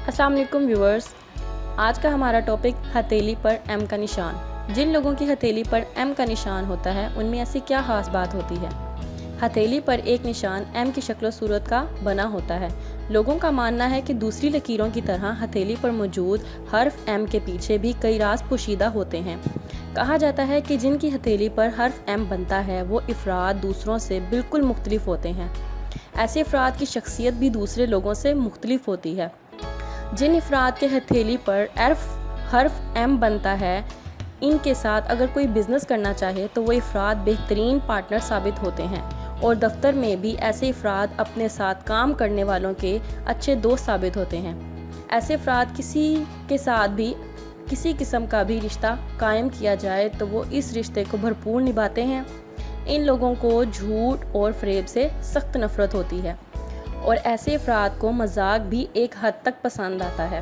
अस्सलाम वालेकुम व्यूअर्स। आज का हमारा टॉपिक हथेली पर एम का निशान। जिन लोगों की हथेली पर एम का निशान होता है उनमें ऐसी क्या खास बात होती है। हथेली पर एक निशान एम की शक्ल सूरत का बना होता है। लोगों का मानना है कि दूसरी लकीरों की तरह हथेली पर मौजूद हर्फ एम के पीछे भी कई राज पोशीदा होते हैं। कहा जाता है कि जिनकी हथेली पर हर्फ एम बनता है वो अफराद दूसरों से बिल्कुल मुख्तलिफ होते हैं। ऐसे अफराद की शख्सियत भी दूसरे लोगों से मुख्तलिफ होती है। जिन अफराद के हथेली पर हर्फ एम बनता है, इनके साथ अगर कोई बिज़नेस करना चाहे तो वो अफराद बेहतरीन पार्टनर साबित होते हैं और दफ्तर में भी ऐसे अफराद अपने साथ काम करने वालों के अच्छे दोस्त साबित होते हैं। ऐसे अफराद किसी के साथ भी किसी किस्म का भी रिश्ता कायम किया जाए तो वो इस रिश्ते को भरपूर निभाते हैं। इन लोगों को झूठ और फ़रेब से सख्त नफरत होती है और ऐसे अफराद को मजाक भी एक हद तक पसंद आता है।